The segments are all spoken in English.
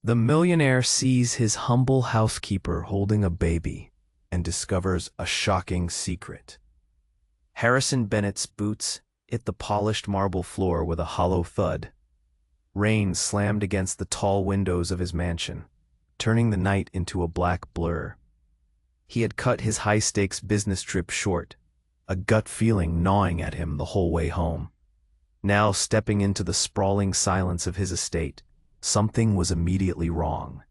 The millionaire sees his humble housekeeper holding a baby and discovers a shocking secret. Harrison Bennett's boots hit the polished marble floor with a hollow thud. Rain slammed against the tall windows of his mansion, turning the night into a black blur. He had cut his high-stakes business trip short, a gut feeling gnawing at him the whole way home. Now, stepping into the sprawling silence of his estate, something was immediately wrong.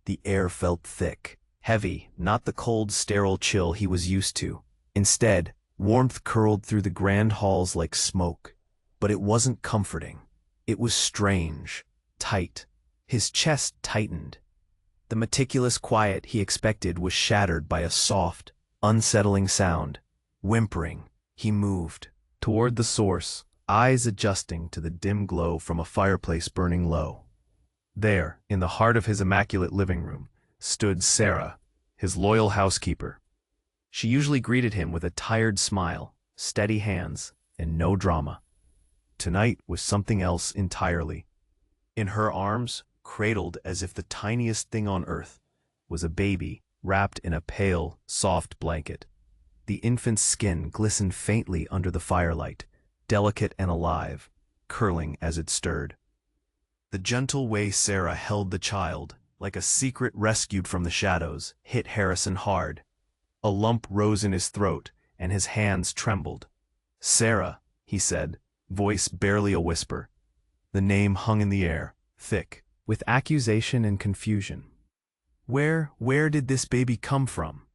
The air felt thick, heavy, not the cold, sterile chill he was used to. Instead, warmth curled through the grand halls like smoke. But it wasn't comforting. It was strange, tight. His chest tightened. The meticulous quiet he expected was shattered by a soft, unsettling sound. Whimpering, he moved toward the source, eyes adjusting to the dim glow from a fireplace burning low. There, in the heart of his immaculate living room, stood Sarah, his loyal housekeeper. She usually greeted him with a tired smile, steady hands, and no drama. Tonight was something else entirely. In her arms, cradled as if the tiniest thing on earth, was a baby wrapped in a pale, soft blanket. The infant's skin glistened faintly under the firelight, delicate and alive, curling as it stirred. The gentle way Sarah held the child, like a secret rescued from the shadows, hit Harrison hard. A lump rose in his throat, and his hands trembled. "Sarah," he said, voice barely a whisper. The name hung in the air, thick, with accusation and confusion. Where did this baby come from?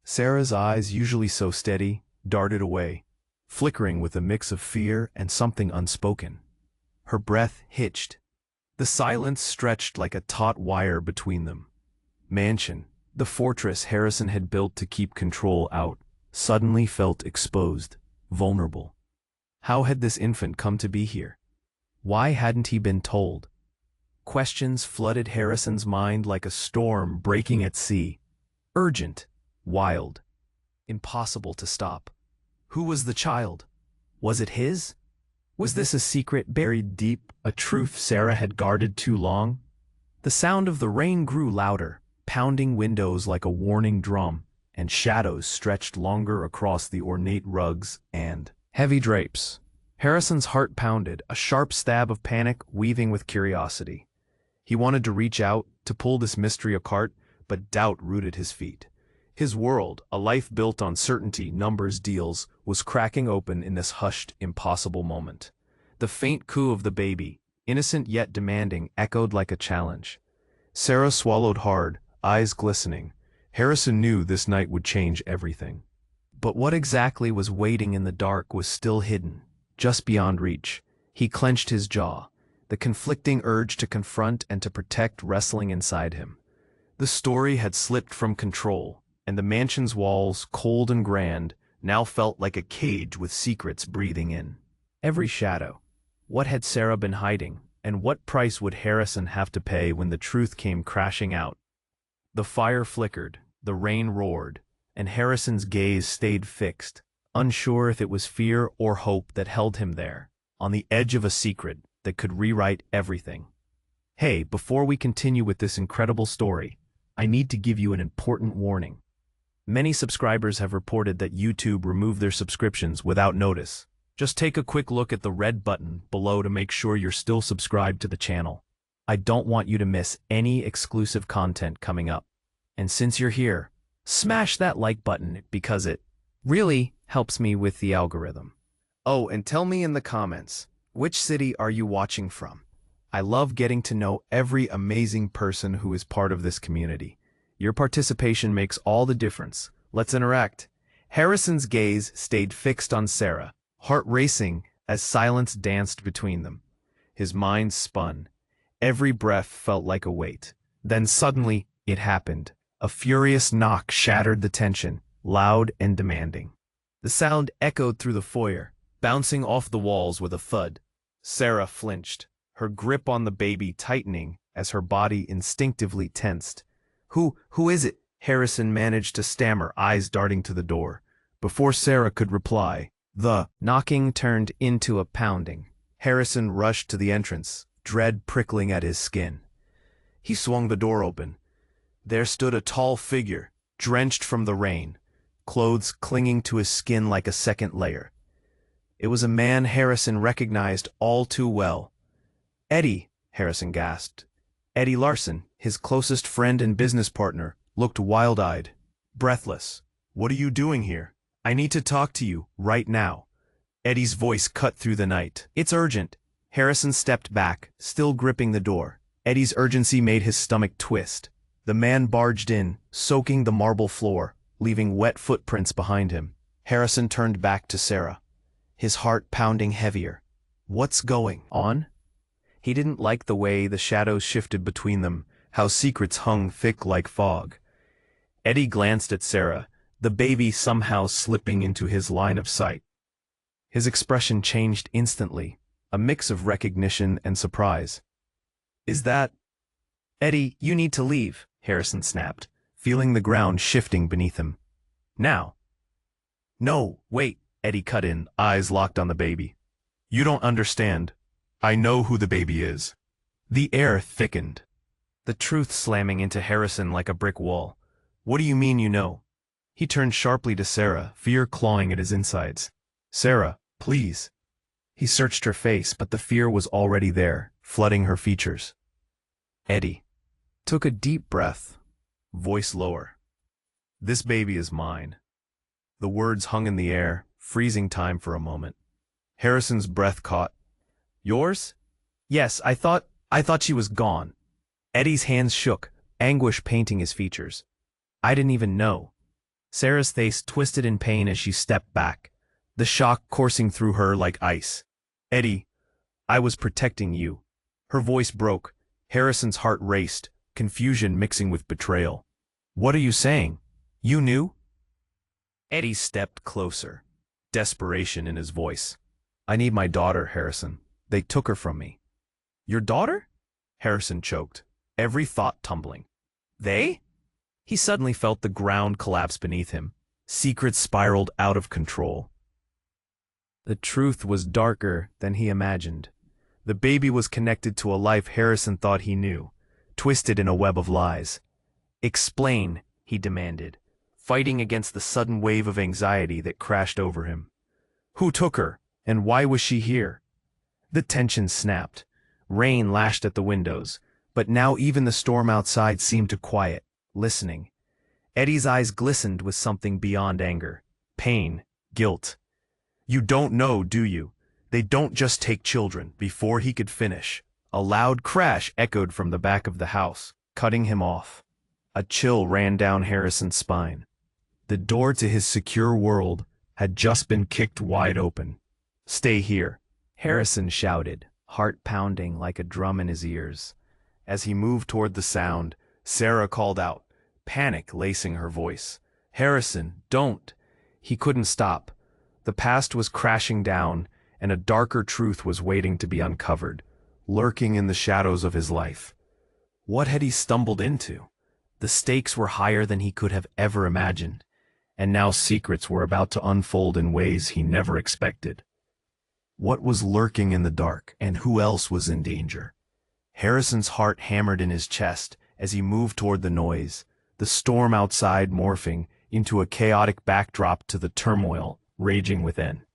Sarah's eyes, usually so steady, darted away, flickering with a mix of fear and something unspoken. Her breath hitched. The silence stretched like a taut wire between them. Mansion, the fortress Harrison had built to keep control out, suddenly felt exposed, vulnerable. How had this infant come to be here? Why hadn't he been told? Questions flooded Harrison's mind like a storm breaking at sea. Urgent, wild, impossible to stop. Who was the child? Was it his? Was this a secret buried deep, a truth Sarah had guarded too long? The sound of the rain grew louder, pounding windows like a warning drum, and shadows stretched longer across the ornate rugs and heavy drapes. Harrison's heart pounded, a sharp stab of panic weaving with curiosity. He wanted to reach out, to pull this mystery apart, but doubt rooted his feet. His world, a life built on certainty, numbers, deals, was cracking open in this hushed, impossible moment. The faint coo of the baby, innocent yet demanding, echoed like a challenge. Sarah swallowed hard, eyes glistening. Harrison knew this night would change everything. But what exactly was waiting in the dark was still hidden, just beyond reach. He clenched his jaw, the conflicting urge to confront and to protect wrestling inside him. The story had slipped from control, and the mansion's walls, cold and grand, now felt like a cage with secrets breathing in. Every shadow. What had Sarah been hiding, and what price would Harrison have to pay when the truth came crashing out? The fire flickered, the rain roared, and Harrison's gaze stayed fixed, unsure if it was fear or hope that held him there, on the edge of a secret that could rewrite everything. Hey, before we continue with this incredible story, I need to give you an important warning. Many subscribers have reported that YouTube removed their subscriptions without notice. Just take a quick look at the red button below to make sure you're still subscribed to the channel. I don't want you to miss any exclusive content coming up. And since you're here, smash that like button because it really helps me with the algorithm. Oh, and tell me in the comments, which city are you watching from? I love getting to know every amazing person who is part of this community. Your participation makes all the difference. Let's interact. Harrison's gaze stayed fixed on Sarah, heart racing as silence danced between them. His mind spun. Every breath felt like a weight. Then suddenly, it happened. A furious knock shattered the tension, loud and demanding. The sound echoed through the foyer, bouncing off the walls with a thud. Sarah flinched, her grip on the baby tightening as her body instinctively tensed. Who is it? Harrison managed to stammer, eyes darting to the door. Before Sarah could reply, the knocking turned into a pounding. Harrison rushed to the entrance, dread prickling at his skin. He swung the door open. There stood a tall figure, drenched from the rain, clothes clinging to his skin like a second layer. It was a man Harrison recognized all too well. Eddie, Harrison gasped. Eddie Larson, his closest friend and business partner, looked wild-eyed, breathless. "What are you doing here? I need to talk to you, right now." Eddie's voice cut through the night. "It's urgent." Harrison stepped back, still gripping the door. Eddie's urgency made his stomach twist. The man barged in, soaking the marble floor, leaving wet footprints behind him. Harrison turned back to Sarah, his heart pounding heavier. What's going on? He didn't like the way the shadows shifted between them, how secrets hung thick like fog. Eddie glanced at Sarah, the baby somehow slipping into his line of sight. His expression changed instantly, a mix of recognition and surprise. "Is that—" "Eddie, you need to leave," Harrison snapped, feeling the ground shifting beneath him. "Now." "No, wait," Eddie cut in, eyes locked on the baby. "You don't understand. I know who the baby is." The air thickened, the truth slamming into Harrison like a brick wall. "What do you mean you know?" He turned sharply to Sarah, fear clawing at his insides. "Sarah, please." He searched her face, but the fear was already there, flooding her features. Eddie took a deep breath, voice lower. "This baby is mine." The words hung in the air, freezing time for a moment. Harrison's breath caught. "Yours?" "Yes, I thought she was gone." Eddie's hands shook, anguish painting his features. "I didn't even know." Sarah's face twisted in pain as she stepped back, the shock coursing through her like ice. "Eddie, I was protecting you." Her voice broke. Harrison's heart raced, confusion mixing with betrayal. "What are you saying? You knew?" Eddie stepped closer, desperation in his voice. "I need my daughter, Harrison. They took her from me." "Your daughter?" Harrison choked, every thought tumbling. "They?" He suddenly felt the ground collapse beneath him. Secrets spiraled out of control. The truth was darker than he imagined. The baby was connected to a life Harrison thought he knew, twisted in a web of lies. "Explain," he demanded, fighting against the sudden wave of anxiety that crashed over him. "Who took her, and why was she here?" The tension snapped. Rain lashed at the windows, but now even the storm outside seemed to quiet, listening. Eddie's eyes glistened with something beyond anger. Pain, guilt. "You don't know, do you? They don't just take children." Before he could finish, a loud crash echoed from the back of the house, cutting him off. A chill ran down Harrison's spine. The door to his secure world had just been kicked wide open. "Stay here," Harrison shouted, heart pounding like a drum in his ears. As he moved toward the sound, Sarah called out, panic lacing her voice. "Harrison, don't!" He couldn't stop. The past was crashing down, and a darker truth was waiting to be uncovered, lurking in the shadows of his life. What had he stumbled into? The stakes were higher than he could have ever imagined, and now secrets were about to unfold in ways he never expected. What was lurking in the dark, and who else was in danger? Harrison's heart hammered in his chest as he moved toward the noise, the storm outside morphing into a chaotic backdrop to the turmoil raging within.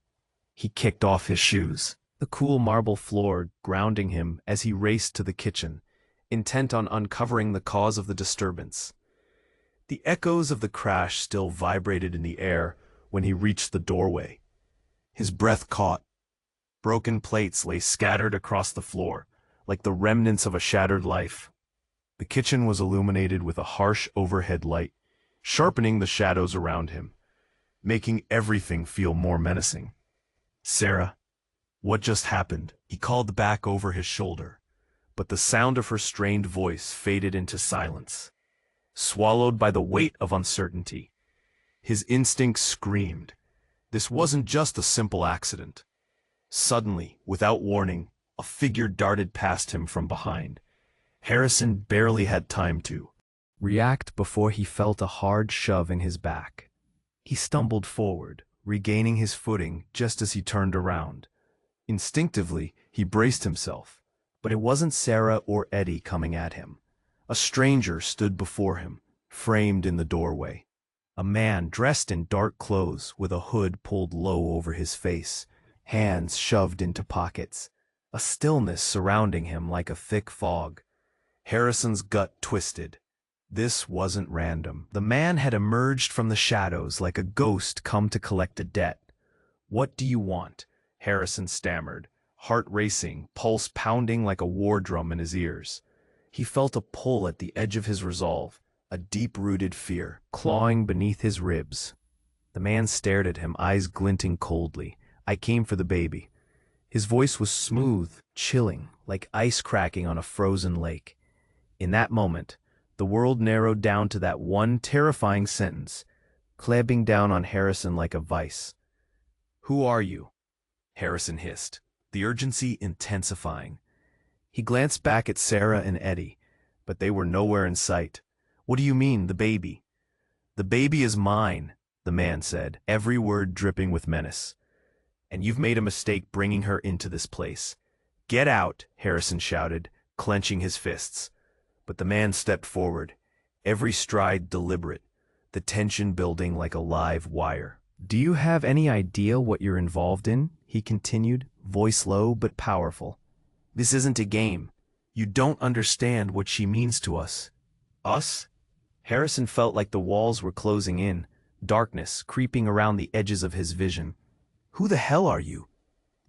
He kicked off his shoes, the cool marble floor grounding him as he raced to the kitchen, intent on uncovering the cause of the disturbance. The echoes of the crash still vibrated in the air when he reached the doorway. His breath caught. Broken plates lay scattered across the floor, like the remnants of a shattered life. The kitchen was illuminated with a harsh overhead light, sharpening the shadows around him, making everything feel more menacing. "Sarah, what just happened?" He called back over his shoulder, but the sound of her strained voice faded into silence, swallowed by the weight of uncertainty. His instincts screamed. This wasn't just a simple accident. Suddenly, without warning, a figure darted past him from behind. Harrison barely had time to react before he felt a hard shove in his back. He stumbled forward, regaining his footing just as he turned around. Instinctively, he braced himself, but it wasn't Sarah or Eddie coming at him. A stranger stood before him, framed in the doorway. A man dressed in dark clothes with a hood pulled low over his face, hands shoved into pockets. A stillness surrounding him like a thick fog. Harrison's gut twisted. This wasn't random. The man had emerged from the shadows like a ghost come to collect a debt. "What do you want?" Harrison stammered, heart racing, pulse pounding like a war drum in his ears. He felt a pull at the edge of his resolve, a deep-rooted fear, clawing beneath his ribs. The man stared at him, eyes glinting coldly. "I came for the baby." His voice was smooth, chilling, like ice cracking on a frozen lake. In that moment, the world narrowed down to that one terrifying sentence, clamping down on Harrison like a vice. "Who are you?" Harrison hissed, the urgency intensifying. He glanced back at Sarah and Eddie, but they were nowhere in sight. "What do you mean, the baby?" "The baby is mine," the man said, every word dripping with menace. "And you've made a mistake bringing her into this place." "Get out," Harrison shouted, clenching his fists. But the man stepped forward, every stride deliberate, the tension building like a live wire. "Do you have any idea what you're involved in?" he continued, voice low but powerful. "This isn't a game. You don't understand what she means to us." "Us?" Harrison felt like the walls were closing in, darkness creeping around the edges of his vision. "Who the hell are you?"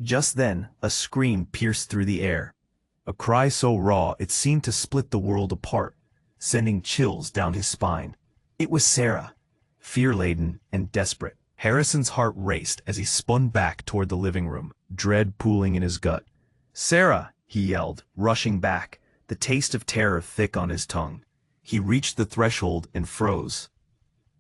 Just then, a scream pierced through the air. A cry so raw it seemed to split the world apart, sending chills down his spine. It was Sarah, fear-laden and desperate. Harrison's heart raced as he spun back toward the living room, dread pooling in his gut. "Sarah!" he yelled, rushing back, the taste of terror thick on his tongue. He reached the threshold and froze.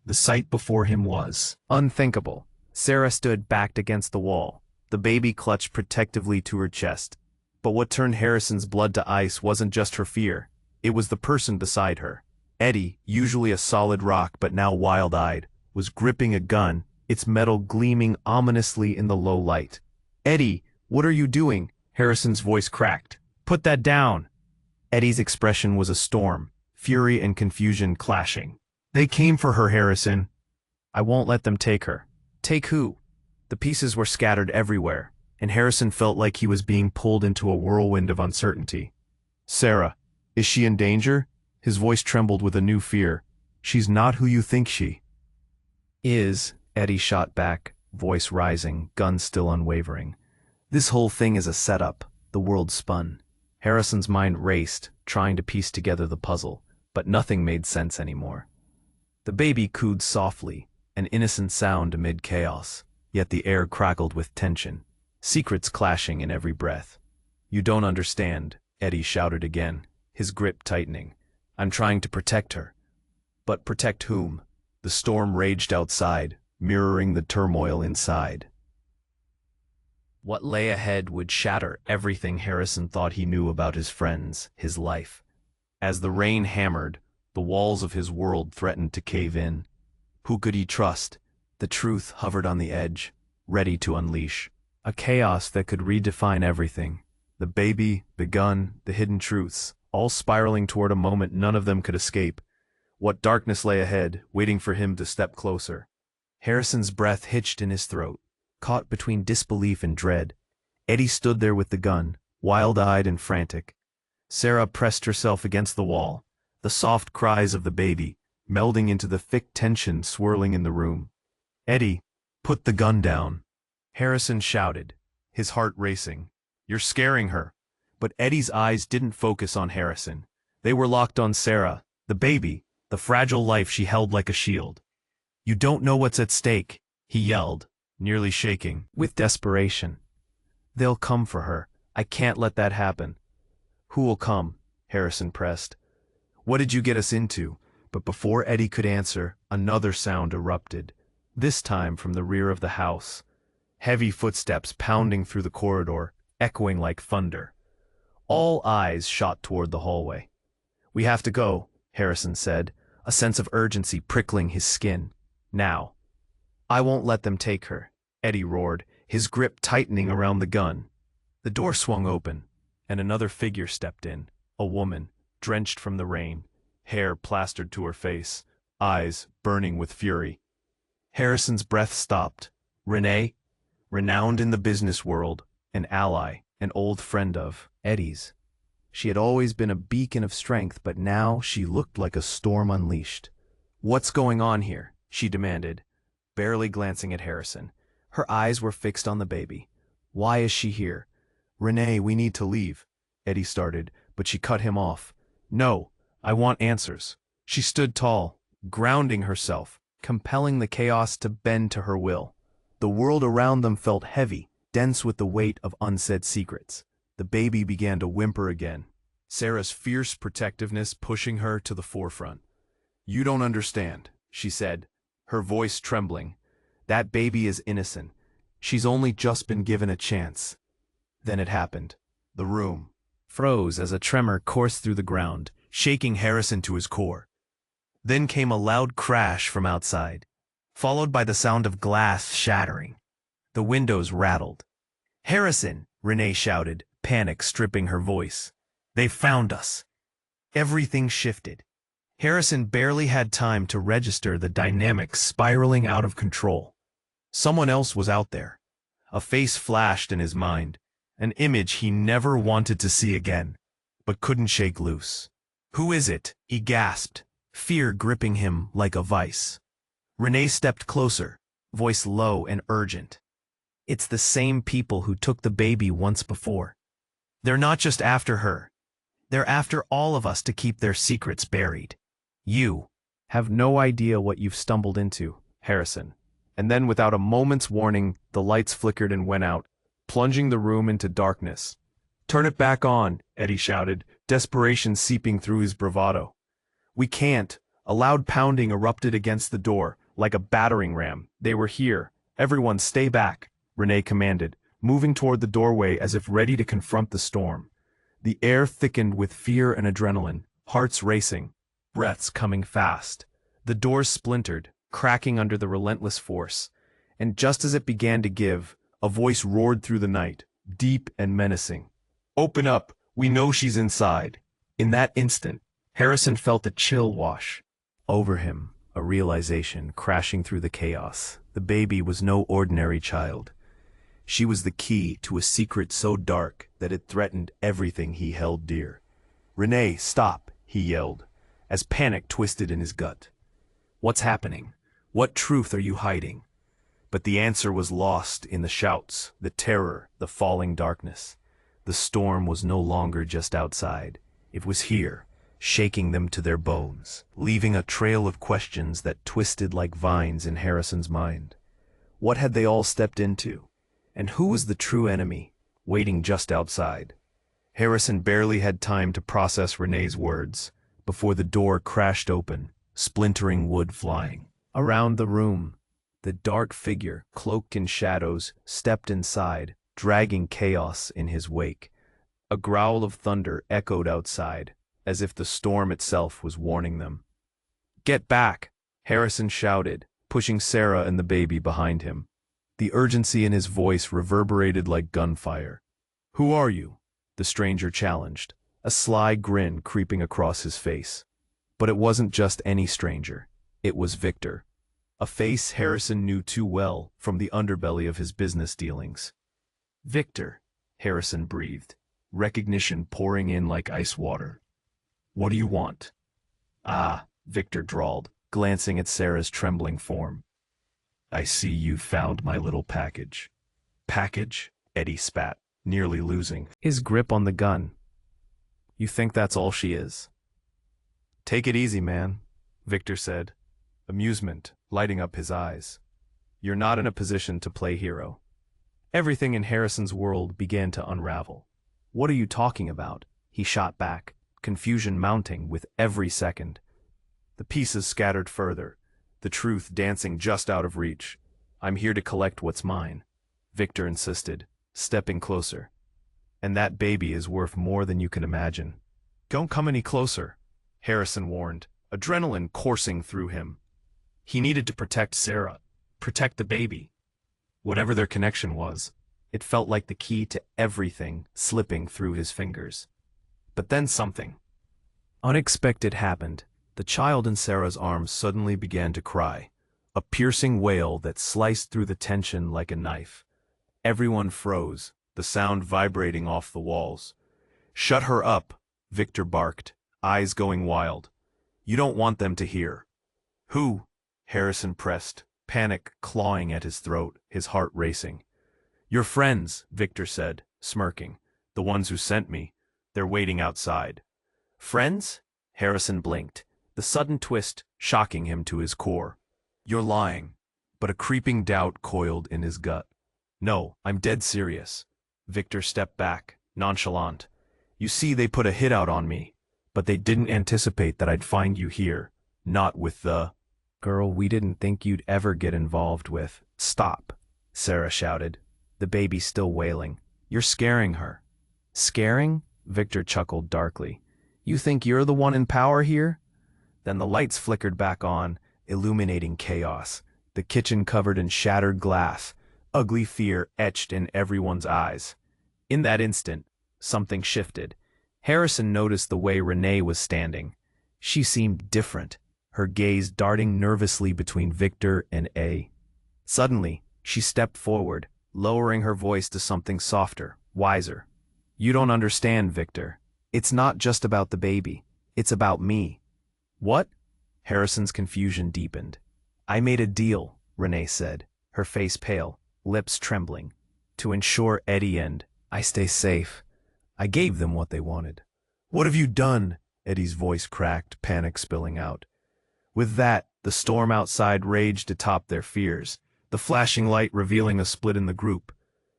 The sight before him was unthinkable. Sarah stood backed against the wall, the baby clutched protectively to her chest. But what turned Harrison's blood to ice wasn't just her fear. It was the person beside her. Eddie, usually a solid rock but now wild-eyed, was gripping a gun, its metal gleaming ominously in the low light. "Eddie, what are you doing?" Harrison's voice cracked. "Put that down!" Eddie's expression was a storm, fury and confusion clashing. "They came for her, Harrison." "I won't let them take her." "Take who?" The pieces were scattered everywhere, and Harrison felt like he was being pulled into a whirlwind of uncertainty. "Sarah, is she in danger?" His voice trembled with a new fear. "She's not who you think she is," Eddie shot back, voice rising, gun still unwavering. "This whole thing is a setup." The world spun. Harrison's mind raced, trying to piece together the puzzle, but nothing made sense anymore. The baby cooed softly, an innocent sound amid chaos, yet the air crackled with tension, secrets clashing in every breath. "You don't understand," Eddie shouted again, his grip tightening. "I'm trying to protect her." But protect whom? The storm raged outside, mirroring the turmoil inside. What lay ahead would shatter everything Harrison thought he knew about his friends, his life. As the rain hammered, the walls of his world threatened to cave in. Who could he trust? The truth hovered on the edge, ready to unleash. A chaos that could redefine everything. The baby, the gun, the hidden truths, all spiraling toward a moment none of them could escape. What darkness lay ahead, waiting for him to step closer. Harrison's breath hitched in his throat, caught between disbelief and dread. Eddie stood there with the gun, wild-eyed and frantic. Sarah pressed herself against the wall, the soft cries of the baby, melding into the thick tension swirling in the room. "Eddie, put the gun down," Harrison shouted, his heart racing. "You're scaring her." But Eddie's eyes didn't focus on Harrison. They were locked on Sarah, the baby, the fragile life she held like a shield. "You don't know what's at stake," he yelled, nearly shaking with desperation. "They'll come for her. I can't let that happen." "Who'll come?" Harrison pressed. "What did you get us into?" But before Eddie could answer, another sound erupted, this time from the rear of the house. Heavy footsteps pounding through the corridor, echoing like thunder. All eyes shot toward the hallway. "We have to go," Harrison said, a sense of urgency prickling his skin. "Now." "I won't let them take her," Eddie roared, his grip tightening around the gun. The door swung open, and another figure stepped in, a woman, drenched from the rain, hair plastered to her face, eyes burning with fury. Harrison's breath stopped. Renee, renowned in the business world, an ally, an old friend of Eddie's. She had always been a beacon of strength, but now she looked like a storm unleashed. "What's going on here?" she demanded, barely glancing at Harrison. Her eyes were fixed on the baby. "Why is she here?" "Renee, we need to leave," Eddie started, but she cut him off. "No, I want answers." She stood tall, grounding herself, compelling the chaos to bend to her will. The world around them felt heavy, dense with the weight of unsaid secrets. The baby began to whimper again, Sarah's fierce protectiveness pushing her to the forefront. "You don't understand," she said, her voice trembling. "That baby is innocent. She's only just been given a chance." Then it happened. The room froze as a tremor coursed through the ground, shaking Harrison to his core. Then came a loud crash from outside, followed by the sound of glass shattering. The windows rattled. "Harrison!" Renee shouted, panic stripping her voice. "They found us." Everything shifted. Harrison barely had time to register the dynamics spiraling out of control. Someone else was out there. A face flashed in his mind, an image he never wanted to see again, but couldn't shake loose. "Who is it?" he gasped, fear gripping him like a vice. Renee stepped closer, voice low and urgent. "It's the same people who took the baby once before. They're not just after her. They're after all of us to keep their secrets buried. You have no idea what you've stumbled into, Harrison." And then without a moment's warning, the lights flickered and went out, plunging the room into darkness. "Turn it back on," Eddie shouted, desperation seeping through his bravado. "We can't." A loud pounding erupted against the door, like a battering ram. They were here. "Everyone stay back," Renee commanded, moving toward the doorway as if ready to confront the storm. The air thickened with fear and adrenaline, hearts racing, breaths coming fast. The doors splintered, cracking under the relentless force, and just as it began to give, a voice roared through the night, deep and menacing. "Open up, we know she's inside." In that instant, Harrison felt a chill wash over him, a realization crashing through the chaos. The baby was no ordinary child. She was the key to a secret so dark that it threatened everything he held dear. "Renee, stop," he yelled, as panic twisted in his gut. "What's happening? What truth are you hiding?" But the answer was lost in the shouts, the terror, the falling darkness. The storm was no longer just outside. It was here, shaking them to their bones, leaving a trail of questions that twisted like vines in Harrison's mind. What had they all stepped into? And who was the true enemy, waiting just outside? Harrison barely had time to process Renee's words before the door crashed open, splintering wood flying. Around the room, the dark figure, cloaked in shadows, stepped inside, dragging chaos in his wake. A growl of thunder echoed outside, as if the storm itself was warning them. "Get back!" Harrison shouted, pushing Sarah and the baby behind him. The urgency in his voice reverberated like gunfire. "Who are you?" the stranger challenged, a sly grin creeping across his face. But it wasn't just any stranger. It was Victor, a face Harrison knew too well from the underbelly of his business dealings. "Victor," Harrison breathed, recognition pouring in like ice water. "What do you want?" "Ah," Victor drawled, glancing at Sarah's trembling form. "I see you found my little package." "Package?" Eddie spat, nearly losing his grip on the gun. "You think that's all she is?" "Take it easy, man," Victor said, amusement lighting up his eyes. "You're not in a position to play hero." Everything in Harrison's world began to unravel. "What are you talking about?" he shot back, confusion mounting with every second. The pieces scattered further, the truth dancing just out of reach. "I'm here to collect what's mine," Victor insisted, stepping closer. "And that baby is worth more than you can imagine." "Don't come any closer," Harrison warned, adrenaline coursing through him. He needed to protect Sarah, protect the baby. Whatever their connection was, it felt like the key to everything slipping through his fingers. But then something Unexpected happened. The child in Sarah's arms suddenly began to cry, a piercing wail that sliced through the tension like a knife. Everyone froze, the sound vibrating off the walls. "Shut her up," Victor barked, eyes going wild. "You don't want them to hear." "Who?" Harrison pressed, panic clawing at his throat, his heart racing. "Your friends," Victor said, smirking. "The ones who sent me. They're waiting outside." "Friends?" Harrison blinked, the sudden twist shocking him to his core. "You're lying." But a creeping doubt coiled in his gut. "No, I'm dead serious." Victor stepped back, nonchalant. "You see, they put a hit out on me, but they didn't anticipate that I'd find you here, not with the girl we didn't think you'd ever get involved with." "Stop," Sarah shouted, the baby still wailing. "You're scaring her." "Scaring?" Victor chuckled darkly. "You think you're the one in power here?" Then the lights flickered back on, illuminating chaos, the kitchen covered in shattered glass, ugly fear etched in everyone's eyes. In that instant, something shifted. Harrison noticed the way Renee was standing. She seemed different, her gaze darting nervously between Victor and A. Suddenly, she stepped forward, lowering her voice to something softer, wiser. "You don't understand, Victor. It's not just about the baby. It's about me." "What?" Harrison's confusion deepened. "I made a deal," Renee said, her face pale, lips trembling. "To ensure Eddie and I stay safe. I gave them what they wanted." "What have you done?" Eddie's voice cracked, panic spilling out. With that, the storm outside raged atop their fears, the flashing light revealing a split in the group.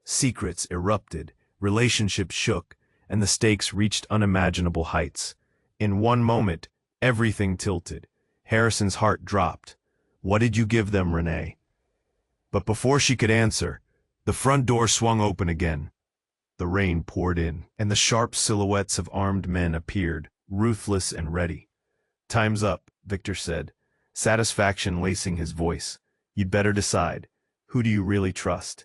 Secrets erupted, relationships shook, and the stakes reached unimaginable heights. In one moment, everything tilted. Harrison's heart dropped. "What did you give them, Renee?" But before she could answer, the front door swung open again. The rain poured in, and the sharp silhouettes of armed men appeared, ruthless and ready. "Time's up," Victor said, satisfaction lacing his voice. "You'd better decide. Who do you really trust?"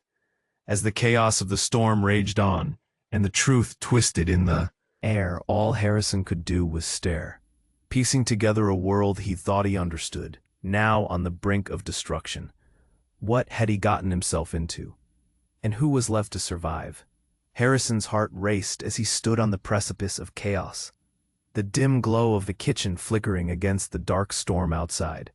As the chaos of the storm raged on, and the truth twisted in the air, all Harrison could do was stare, piecing together a world he thought he understood, now on the brink of destruction. What had he gotten himself into? And who was left to survive? Harrison's heart raced as he stood on the precipice of chaos, the dim glow of the kitchen flickering against the dark storm outside.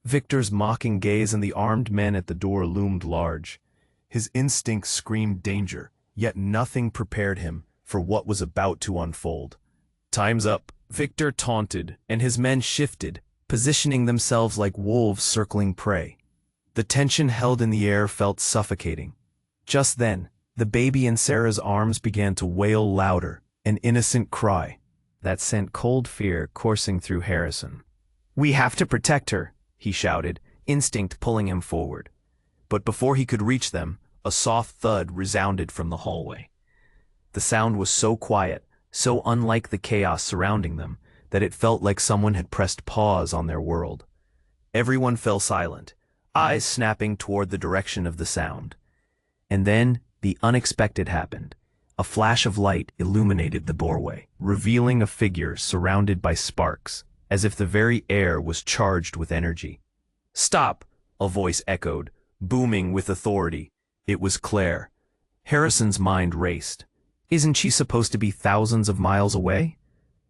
Victor's mocking gaze and the armed men at the door loomed large. His instincts screamed danger, yet nothing prepared him for what was about to unfold. "Time's up," Victor taunted, and his men shifted, positioning themselves like wolves circling prey. The tension held in the air felt suffocating. Just then, the baby in Sarah's arms began to wail louder, an innocent cry that sent cold fear coursing through Harrison. "We have to protect her," he shouted, instinct pulling him forward. But before he could reach them, a soft thud resounded from the hallway. The sound was so quiet, so unlike the chaos surrounding them, that it felt like someone had pressed pause on their world. Everyone fell silent, eyes snapping toward the direction of the sound. And then, the unexpected happened. A flash of light illuminated the doorway, revealing a figure surrounded by sparks, as if the very air was charged with energy. "Stop!" a voice echoed, booming with authority. It was Claire. Harrison's mind raced. Isn't she supposed to be thousands of miles away?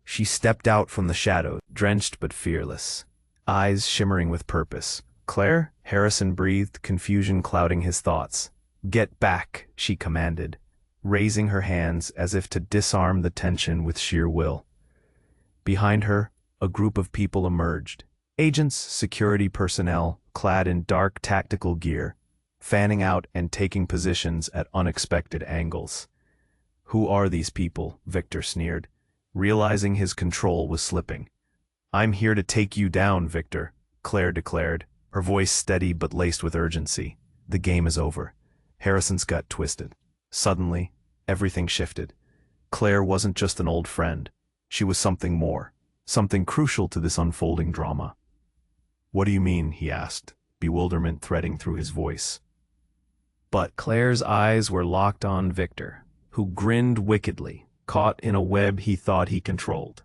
She stepped out from the shadows, drenched but fearless, eyes shimmering with purpose. "Claire?" Harrison breathed, confusion clouding his thoughts. "Get back," she commanded, raising her hands as if to disarm the tension with sheer will. Behind her, a group of people emerged. Agents, security personnel, clad in dark tactical gear, fanning out and taking positions at unexpected angles. "Who are these people?" Victor sneered, realizing his control was slipping. "I'm here to take you down, Victor," Claire declared, her voice steady but laced with urgency. "The game is over." Harrison's gut twisted. Suddenly, everything shifted. Claire wasn't just an old friend. She was something more, something crucial to this unfolding drama. "What do you mean?" he asked, bewilderment threading through his voice. But Claire's eyes were locked on Victor, who grinned wickedly, caught in a web he thought he controlled.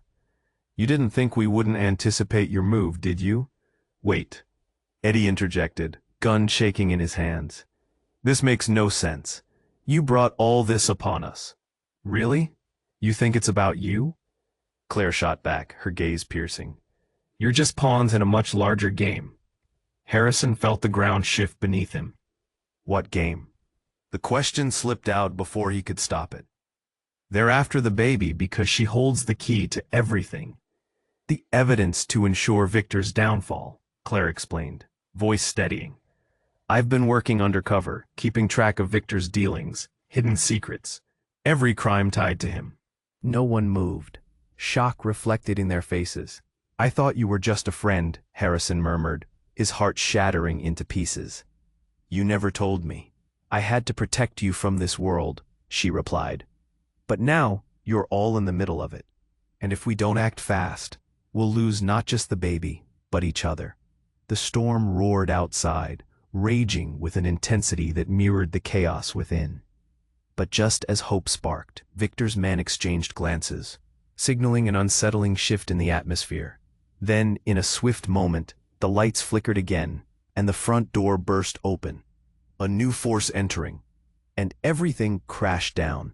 You didn't think we wouldn't anticipate your move, did you? Wait, Eddie interjected, gun shaking in his hands. This makes no sense. You brought all this upon us. Really? You think it's about you? Claire shot back, her gaze piercing. You're just pawns in a much larger game. Harrison felt the ground shift beneath him. What game? The question slipped out before he could stop it. They're after the baby because she holds the key to everything. The evidence to ensure Victor's downfall, Claire explained, voice steadying. I've been working undercover, keeping track of Victor's dealings, hidden secrets, every crime tied to him. No one moved. Shock reflected in their faces. I thought you were just a friend, Harrison murmured, his heart shattering into pieces. You never told me. I had to protect you from this world, she replied. But now, you're all in the middle of it. And if we don't act fast, we'll lose not just the baby, but each other. The storm roared outside, raging with an intensity that mirrored the chaos within. But just as hope sparked, Victor's men exchanged glances, signaling an unsettling shift in the atmosphere. Then, in a swift moment, the lights flickered again, and the front door burst open. A new force entering, and everything crashed down.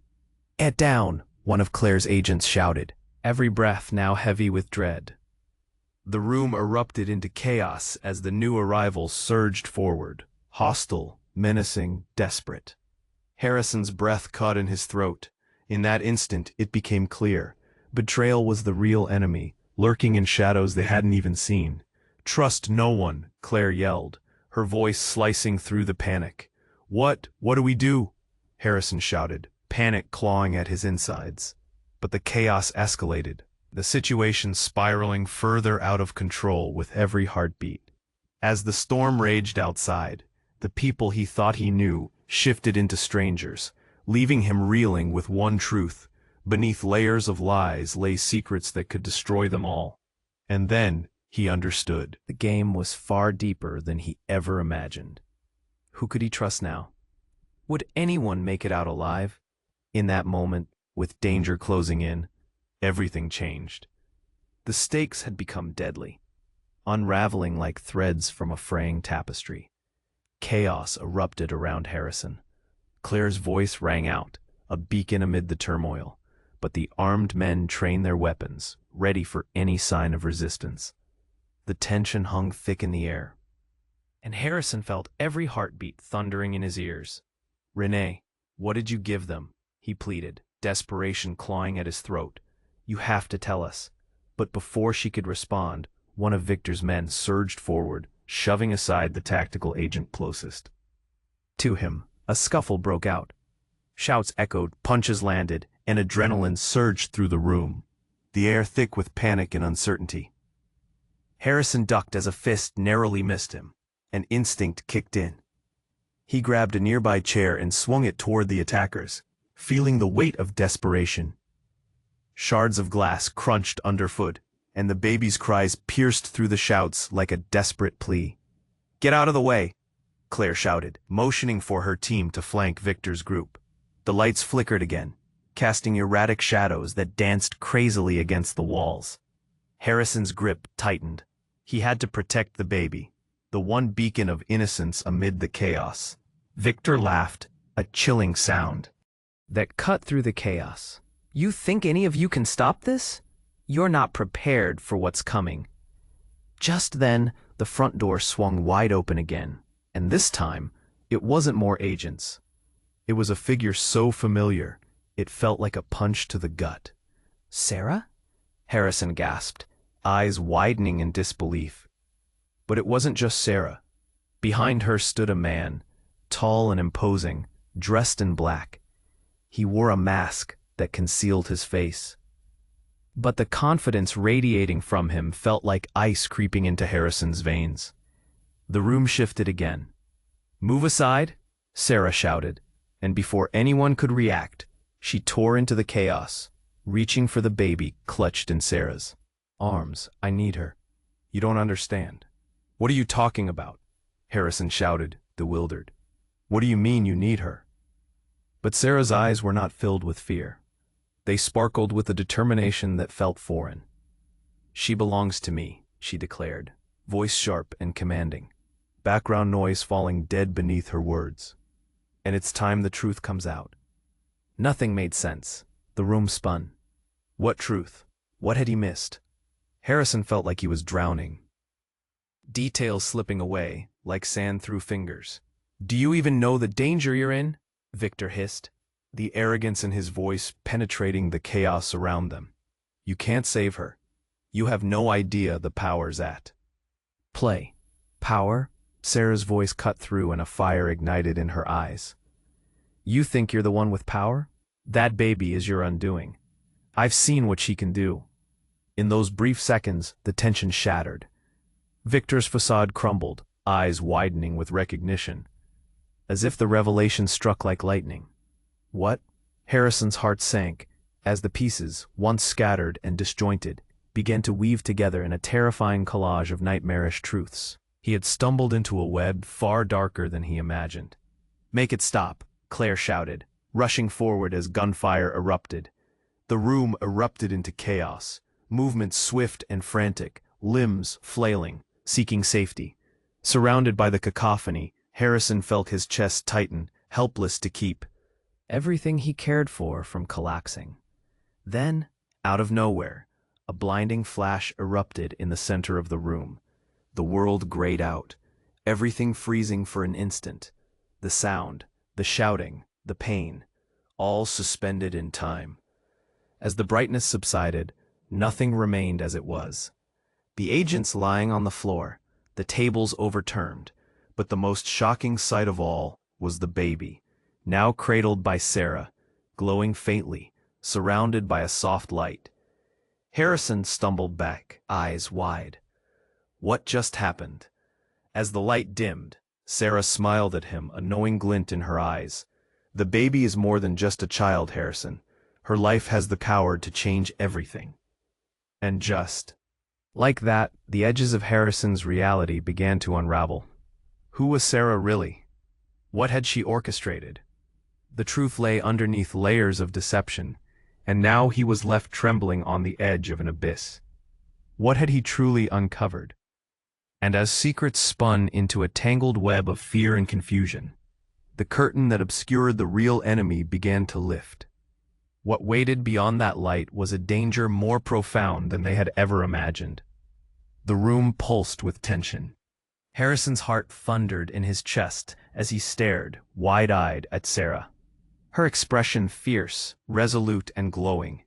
Down, one of Claire's agents shouted, every breath now heavy with dread. The room erupted into chaos as the new arrivals surged forward, hostile, menacing, desperate. Harrison's breath caught in his throat. In that instant, it became clear. Betrayal was the real enemy, lurking in shadows they hadn't even seen. Trust no one, Claire yelled, her voice slicing through the panic. What do we do? Harrison shouted, panic clawing at his insides. But the chaos escalated, the situation spiraling further out of control with every heartbeat. As the storm raged outside, the people he thought he knew shifted into strangers, leaving him reeling with one truth. Beneath layers of lies lay secrets that could destroy them all. And then he understood. The game was far deeper than he ever imagined. Who could he trust now? Would anyone make it out alive? In that moment, with danger closing in, everything changed. The stakes had become deadly, unraveling like threads from a fraying tapestry. Chaos erupted around Harrison. Claire's voice rang out, a beacon amid the turmoil, but the armed men trained their weapons, ready for any sign of resistance. The tension hung thick in the air, and Harrison felt every heartbeat thundering in his ears. Renee, what did you give them? He pleaded, desperation clawing at his throat. You have to tell us. But before she could respond, one of Victor's men surged forward, shoving aside the tactical agent closest to him. A scuffle broke out. Shouts echoed, punches landed, and adrenaline surged through the room, the air thick with panic and uncertainty. Harrison ducked as a fist narrowly missed him. An instinct kicked in. He grabbed a nearby chair and swung it toward the attackers, feeling the weight of desperation. Shards of glass crunched underfoot, and the baby's cries pierced through the shouts like a desperate plea. Get out of the way, Claire shouted, motioning for her team to flank Victor's group. The lights flickered again, casting erratic shadows that danced crazily against the walls. Harrison's grip tightened. He had to protect the baby, the one beacon of innocence amid the chaos. Victor laughed, a chilling sound that cut through the chaos. You think any of you can stop this? You're not prepared for what's coming. Just then, the front door swung wide open again, and this time, it wasn't more agents. It was a figure so familiar, it felt like a punch to the gut. Sarah? Harrison gasped, eyes widening in disbelief. But it wasn't just Sarah. Behind her stood a man, tall and imposing, dressed in black. He wore a mask that concealed his face. But the confidence radiating from him felt like ice creeping into Harrison's veins. The room shifted again. Move aside, Sarah shouted, and before anyone could react, she tore into the chaos, reaching for the baby clutched in Sarah's arms. I need her. You don't understand. What are you talking about? Harrison shouted, bewildered. What do you mean you need her? But Sarah's eyes were not filled with fear. They sparkled with a determination that felt foreign. She belongs to me, she declared, voice sharp and commanding, background noise falling dead beneath her words. And it's time the truth comes out. Nothing made sense. The room spun. What truth? What had he missed? Harrison felt like he was drowning. Details slipping away, like sand through fingers. Do you even know the danger you're in? Victor hissed, the arrogance in his voice penetrating the chaos around them. You can't save her. You have no idea the power's at play. Power? Sarah's voice cut through and a fire ignited in her eyes. You think you're the one with power? That baby is your undoing. I've seen what she can do. In those brief seconds, the tension shattered. Victor's facade crumbled, eyes widening with recognition, as if the revelation struck like lightning. What? Harrison's heart sank, as the pieces, once scattered and disjointed, began to weave together in a terrifying collage of nightmarish truths. He had stumbled into a web far darker than he imagined. Make it stop, Claire shouted, rushing forward as gunfire erupted. The room erupted into chaos, movements swift and frantic, limbs flailing, seeking safety. Surrounded by the cacophony, Harrison felt his chest tighten, helpless to keep everything he cared for from collapsing. Then, out of nowhere, a blinding flash erupted in the center of the room. The world grayed out, everything freezing for an instant. The sound, the shouting, the pain, all suspended in time. As the brightness subsided, nothing remained as it was. The agents lying on the floor, the tables overturned, but the most shocking sight of all was the baby, now cradled by Sarah, glowing faintly, surrounded by a soft light. Harrison stumbled back, eyes wide. What just happened? As the light dimmed, Sarah smiled at him, a knowing glint in her eyes. The baby is more than just a child, Harrison. Her life has the power to change everything. And just like that, the edges of Harrison's reality began to unravel. Who was Sarah really? What had she orchestrated? The truth lay underneath layers of deception, and now he was left trembling on the edge of an abyss. What had he truly uncovered? And as secrets spun into a tangled web of fear and confusion, the curtain that obscured the real enemy began to lift. What waited beyond that light was a danger more profound than they had ever imagined. The room pulsed with tension. Harrison's heart thundered in his chest as he stared, wide-eyed, at Sarah. Her expression fierce, resolute, and glowing.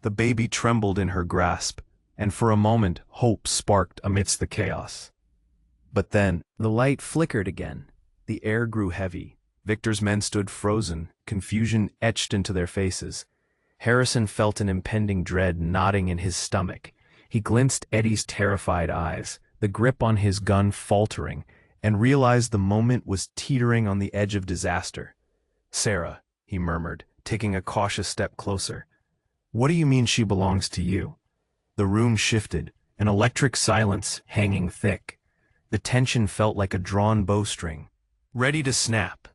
The baby trembled in her grasp, and for a moment hope sparked amidst the chaos. But then, the light flickered again. The air grew heavy. Victor's men stood frozen, confusion etched into their faces. Harrison felt an impending dread knotting in his stomach. He glimpsed Eddie's terrified eyes, the grip on his gun faltering, and realized the moment was teetering on the edge of disaster. "Sarah," he murmured, taking a cautious step closer. "What do you mean she belongs to you?" The room shifted, an electric silence hanging thick. The tension felt like a drawn bowstring, ready to snap.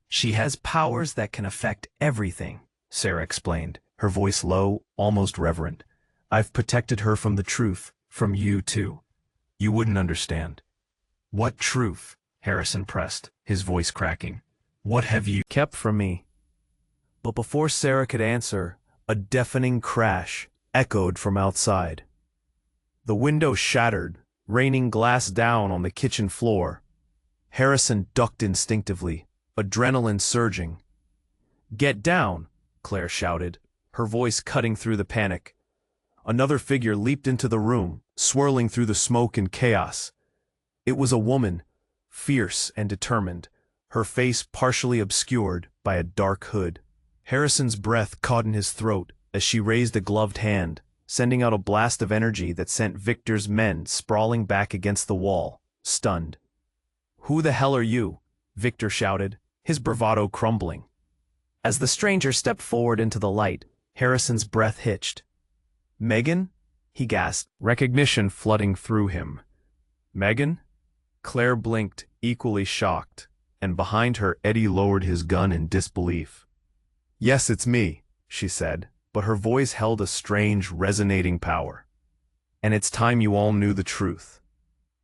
"She has powers that can affect everything," Sarah explained, her voice low, almost reverent. "I've protected her from the truth, from you too. You wouldn't understand." "What truth?" Harrison pressed, his voice cracking. "What have you kept from me?" But before Sarah could answer, a deafening crash echoed from outside. The window shattered, raining glass down on the kitchen floor. Harrison ducked instinctively, adrenaline surging. "Get down!" Claire shouted, her voice cutting through the panic. Another figure leaped into the room, swirling through the smoke and chaos. It was a woman, fierce and determined, her face partially obscured by a dark hood. Harrison's breath caught in his throat as she raised a gloved hand, sending out a blast of energy that sent Victor's men sprawling back against the wall, stunned. "Who the hell are you?" Victor shouted, his bravado crumbling. As the stranger stepped forward into the light, Harrison's breath hitched. "Megan?" he gasped, recognition flooding through him. "Megan?" Claire blinked, equally shocked, and behind her Eddie lowered his gun in disbelief. "Yes, it's me," she said, but her voice held a strange, resonating power. And it's time you all knew the truth.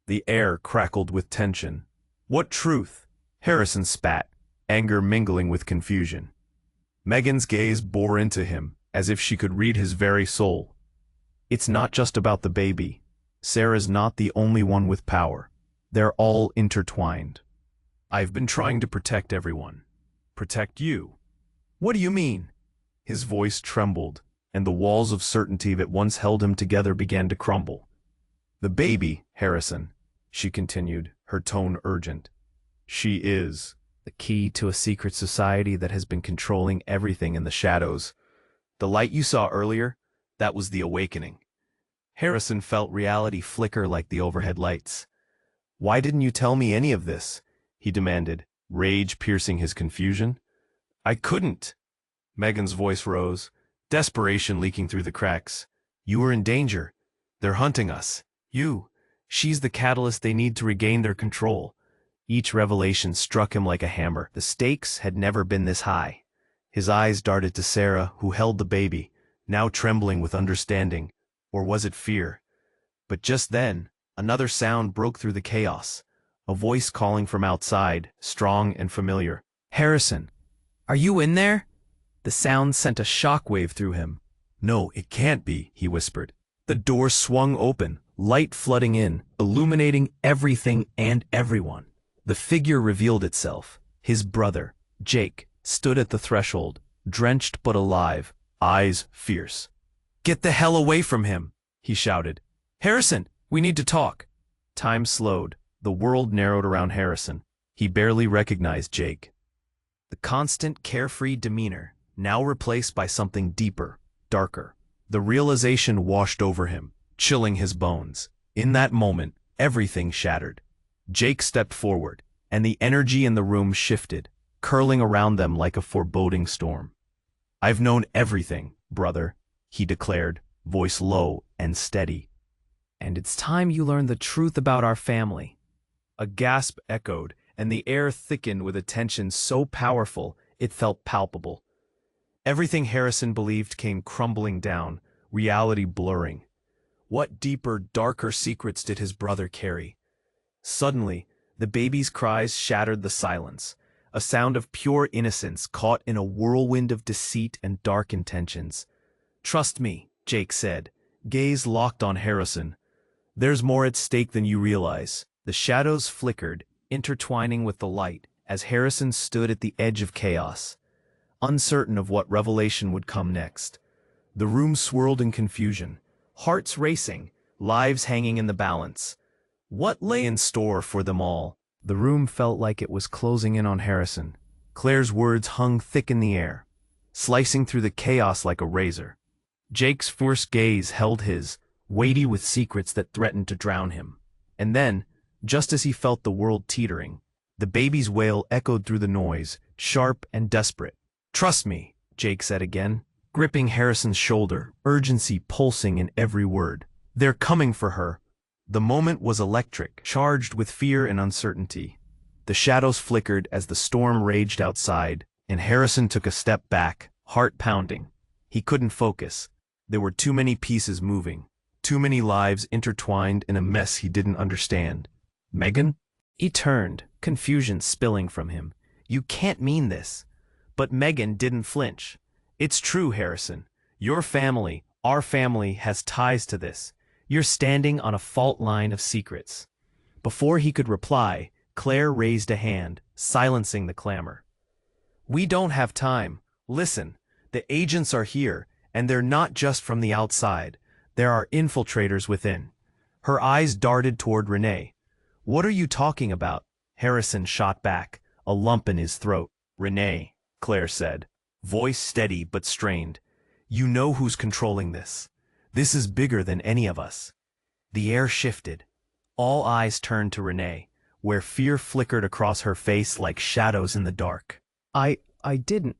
The air crackled with tension. What truth? Harrison spat, anger mingling with confusion. Megan's gaze bore into him, as if she could read his very soul. It's not just about the baby. Sarah's not the only one with power. They're all intertwined. I've been trying to protect everyone. Protect you. What do you mean? His voice trembled, and the walls of certainty that once held him together began to crumble. The baby, Harrison, she continued, her tone urgent. She is the key to a secret society that has been controlling everything in the shadows. The light you saw earlier, that was the awakening. Harrison felt reality flicker like the overhead lights. Why didn't you tell me any of this? He demanded, rage piercing his confusion. I couldn't. Megan's voice rose, desperation leaking through the cracks. You were in danger. They're hunting us. She's the catalyst they need to regain their control. Each revelation struck him like a hammer. The stakes had never been this high. His eyes darted to Sarah, who held the baby, now trembling with understanding. Or was it fear? But just then, another sound broke through the chaos. A voice calling from outside, strong and familiar. Harrison, are you in there? The sound sent a shockwave through him. No, it can't be, he whispered. The door swung open, light flooding in, illuminating everything and everyone. The figure revealed itself. His brother, Jake, stood at the threshold, drenched but alive, eyes fierce. Get the hell away from him, he shouted. Harrison, we need to talk. Time slowed. The world narrowed around Harrison. He barely recognized Jake. The constant, carefree demeanor, now replaced by something deeper, darker. The realization washed over him, chilling his bones. In that moment, everything shattered. Jake stepped forward, and the energy in the room shifted, curling around them like a foreboding storm. I've known everything, brother, he declared, voice low and steady. And it's time you learn the truth about our family. A gasp echoed, and the air thickened with a tension so powerful it felt palpable. Everything Harrison believed came crumbling down, reality blurring. What deeper, darker secrets did his brother carry? Suddenly, the baby's cries shattered the silence, a sound of pure innocence caught in a whirlwind of deceit and dark intentions. Trust me, Jake said, gaze locked on Harrison. There's more at stake than you realize. The shadows flickered, intertwining with the light, as Harrison stood at the edge of chaos, uncertain of what revelation would come next. The room swirled in confusion, hearts racing, lives hanging in the balance. What lay in store for them all? The room felt like it was closing in on Harrison. Claire's words hung thick in the air, slicing through the chaos like a razor. Jake's fierce gaze held his, weighty with secrets that threatened to drown him. And then, just as he felt the world teetering, the baby's wail echoed through the noise, sharp and desperate. Trust me, Jake said again, gripping Harrison's shoulder, urgency pulsing in every word. They're coming for her. The moment was electric, charged with fear and uncertainty. The shadows flickered as the storm raged outside, and Harrison took a step back, heart pounding. He couldn't focus. There were too many pieces moving, too many lives intertwined in a mess he didn't understand. Megan? He turned, confusion spilling from him. You can't mean this. But Megan didn't flinch. It's true, Harrison. Your family, our family, has ties to this. You're standing on a fault line of secrets. Before he could reply, Claire raised a hand, silencing the clamor. We don't have time. Listen, the agents are here, and they're not just from the outside. There are infiltrators within. Her eyes darted toward Renee. What are you talking about? Harrison shot back, a lump in his throat. Renee, Claire said, voice steady but strained. You know who's controlling this. This is bigger than any of us. The air shifted. All eyes turned to Renee, where fear flickered across her face like shadows in the dark. I didn't.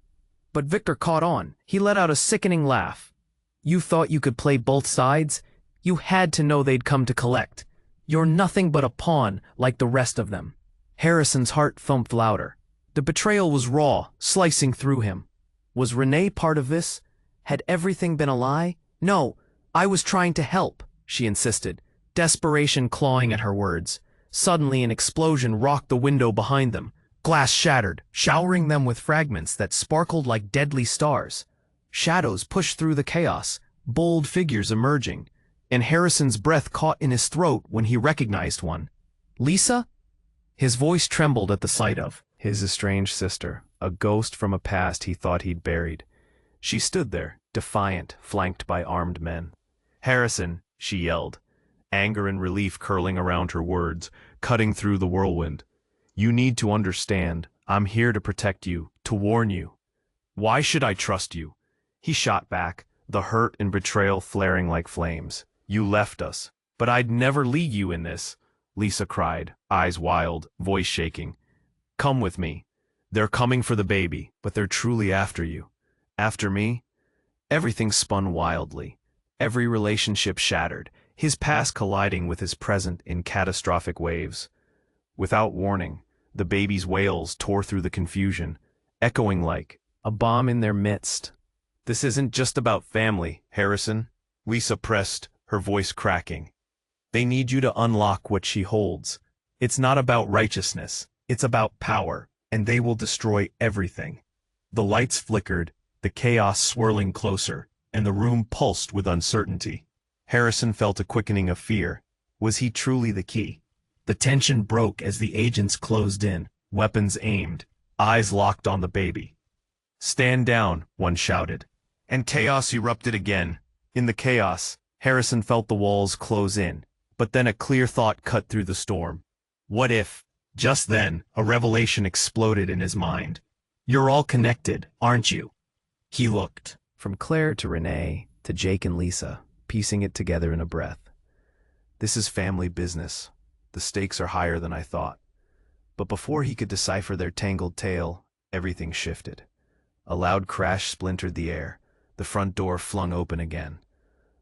But Victor caught on. He let out a sickening laugh. You thought you could play both sides? You had to know they'd come to collect. You're nothing but a pawn like the rest of them. Harrison's heart thumped louder. The betrayal was raw, slicing through him. Was Renee part of this? Had everything been a lie? No, I was trying to help. she insisted, desperation clawing at her words. Suddenly, an explosion rocked the window behind them. Glass shattered, showering them with fragments that sparkled like deadly stars. Shadows pushed through the chaos, bold figures emerging, and Harrison's breath caught in his throat when he recognized one. Lisa? His voice trembled at the sight of his estranged sister, a ghost from a past he thought he'd buried. She stood there, defiant, flanked by armed men. "Harrison," she yelled, anger and relief curling around her words, cutting through the whirlwind. "You need to understand. I'm here to protect you, to warn you." "Why should I trust you?" He shot back, the hurt and betrayal flaring like flames. "You left us, but I'd never leave you in this," Lisa cried, eyes wild, voice shaking. "Come with me. They're coming for the baby, but they're truly after you." "After me?" Everything spun wildly. Every relationship shattered, his past colliding with his present in catastrophic waves. Without warning, the baby's wails tore through the confusion, echoing like a bomb in their midst. "This isn't just about family, Harrison," Lisa pressed, her voice cracking. "They need you to unlock what she holds. It's not about righteousness, it's about power, and they will destroy everything." The lights flickered, the chaos swirling closer, and the room pulsed with uncertainty. Harrison felt a quickening of fear. Was he truly the key? The tension broke as the agents closed in, weapons aimed, eyes locked on the baby. "Stand down," one shouted. And chaos erupted again. In the chaos, Harrison felt the walls close in, but then a clear thought cut through the storm. What if? Just then, a revelation exploded in his mind. "You're all connected, aren't you?" He looked from Claire to Renee to Jake and Lisa, piecing it together in a breath. "This is family business. The stakes are higher than I thought." But before he could decipher their tangled tale, everything shifted. A loud crash splintered the air. The front door flung open again.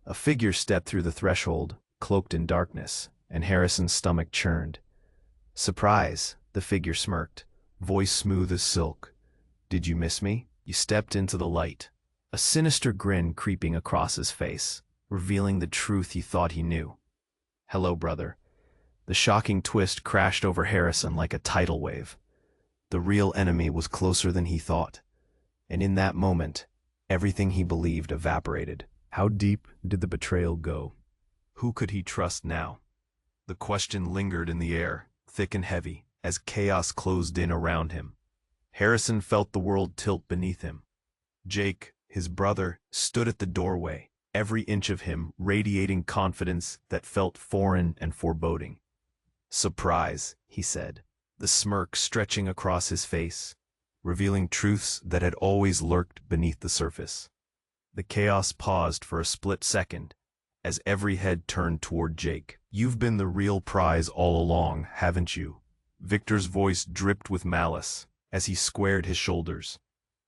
A figure stepped through the threshold, cloaked in darkness, and Harrison's stomach churned. "Surprise," the figure smirked, voice smooth as silk. "Did you miss me?" You stepped into the light, a sinister grin creeping across his face, revealing the truth he thought he knew. "Hello, brother." The shocking twist crashed over Harrison like a tidal wave. The real enemy was closer than he thought. And in that moment, everything he believed evaporated. How deep did the betrayal go? Who could he trust now? The question lingered in the air, thick and heavy, as chaos closed in around him. Harrison felt the world tilt beneath him. Jake, his brother, stood at the doorway, every inch of him radiating confidence that felt foreign and foreboding. "Surprise," he said, the smirk stretching across his face, revealing truths that had always lurked beneath the surface. The chaos paused for a split second, as every head turned toward Jake. "You've been the real prize all along, haven't you?" Victor's voice dripped with malice, as he squared his shoulders.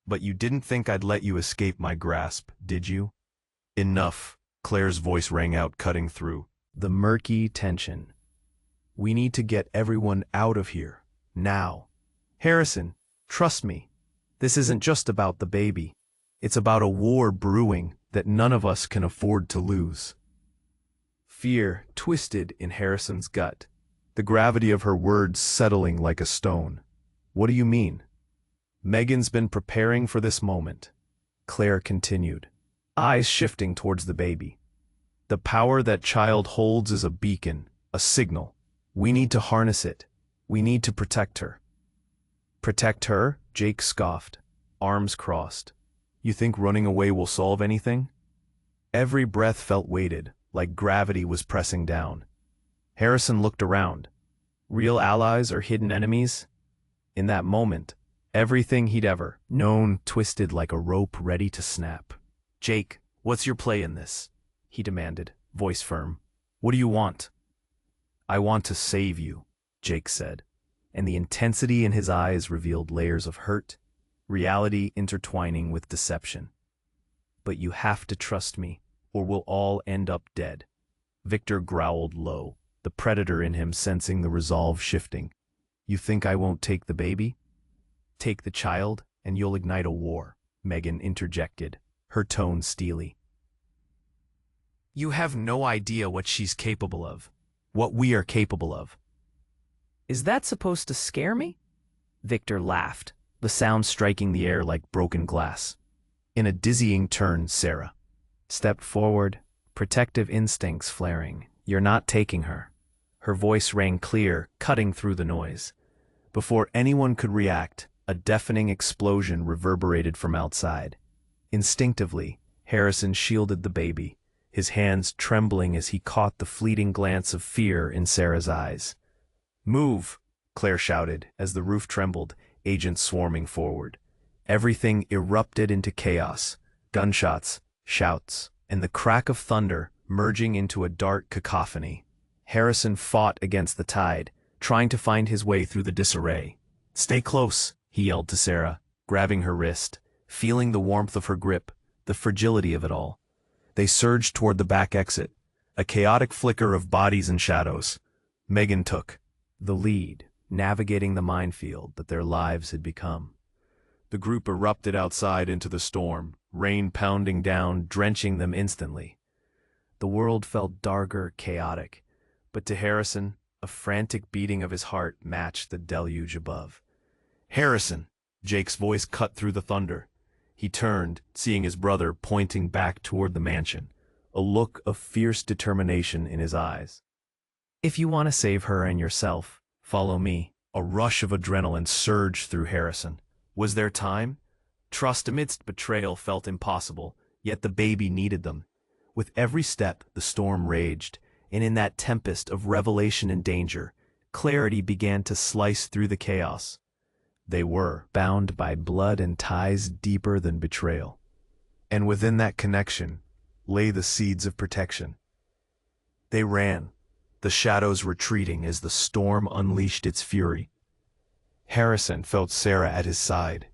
"But you didn't think I'd let you escape my grasp, did you?" "Enough," Claire's voice rang out, cutting through the murky tension. "We need to get everyone out of here, now. Harrison, trust me. This isn't just about the baby. It's about a war brewing that none of us can afford to lose." Fear twisted in Harrison's gut, the gravity of her words settling like a stone. "What do you mean?" "Megan's been preparing for this moment," Claire continued, eyes shifting towards the baby. "The power that child holds is a beacon, a signal. We need to harness it. We need to protect her." "Protect her?" Jake scoffed, arms crossed. "You think running away will solve anything?" Every breath felt weighted, like gravity was pressing down. Harrison looked around. Real allies or hidden enemies? In that moment, everything he'd ever known twisted like a rope ready to snap. "Jake, what's your play in this?" he demanded, voice firm. "What do you want?" "I want to save you," Jake said, and the intensity in his eyes revealed layers of hurt, reality intertwining with deception. "But you have to trust me, or we'll all end up dead." Victor growled low, the predator in him sensing the resolve shifting. "You think I won't take the baby?" "Take the child, and you'll ignite a war," Megan interjected, her tone steely. You have no idea what she's capable of. What we are capable of. Is that supposed to scare me? Victor laughed, the sound striking the air like broken glass. In a dizzying turn, Sarah stepped forward, protective instincts flaring. You're not taking her. Her voice rang clear, cutting through the noise. Before anyone could react, a deafening explosion reverberated from outside. Instinctively, Harrison shielded the baby, his hands trembling as he caught the fleeting glance of fear in Sarah's eyes. "Move!" Claire shouted as the roof trembled, agents swarming forward. Everything erupted into chaos, gunshots, shouts, and the crack of thunder merging into a dark cacophony. Harrison fought against the tide, trying to find his way through the disarray. "Stay close," he yelled to Sarah, grabbing her wrist, feeling the warmth of her grip, the fragility of it all. They surged toward the back exit, a chaotic flicker of bodies and shadows. Megan took the lead, navigating the minefield that their lives had become. The group erupted outside into the storm, rain pounding down, drenching them instantly. The world felt darker, chaotic, but to Harrison, a frantic beating of his heart matched the deluge above. "Harrison!" Jake's voice cut through the thunder. He turned, seeing his brother pointing back toward the mansion, a look of fierce determination in his eyes. "If you want to save her and yourself, follow me." A rush of adrenaline surged through Harrison. Was there time? Trust amidst betrayal felt impossible, yet the baby needed them. With every step, the storm raged, and in that tempest of revelation and danger, clarity began to slice through the chaos. They were bound by blood and ties deeper than betrayal. And within that connection lay the seeds of protection. They ran, the shadows retreating as the storm unleashed its fury. Harrison felt Sarah at his side,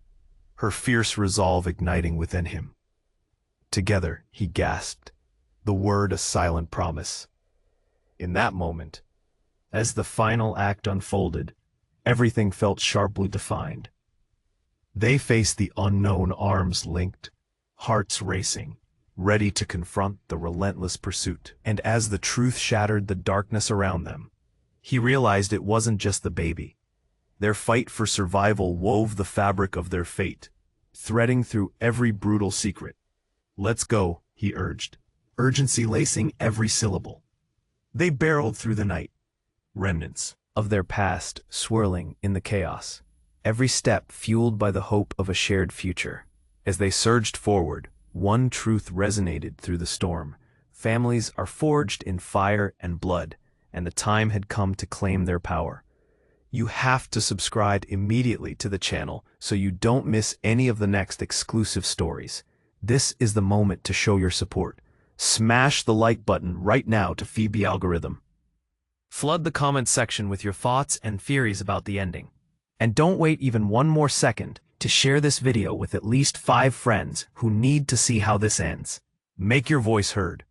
her fierce resolve igniting within him. Together, he gasped, the word a silent promise. In that moment, as the final act unfolded, everything felt sharply defined. They faced the unknown, arms linked, hearts racing, ready to confront the relentless pursuit. And as the truth shattered the darkness around them, he realized it wasn't just the baby. Their fight for survival wove the fabric of their fate, threading through every brutal secret. "Let's go," he urged, urgency lacing every syllable. They barreled through the night, remnants of their past swirling in the chaos, every step fueled by the hope of a shared future. As they surged forward, one truth resonated through the storm. Families are forged in fire and blood, and the time had come to claim their power. You have to subscribe immediately to the channel so you don't miss any of the next exclusive stories. This is the moment to show your support. Smash the like button right now to feed the algorithm. Flood the comment section with your thoughts and theories about the ending. And don't wait even one more second to share this video with at least 5 friends who need to see how this ends. Make your voice heard.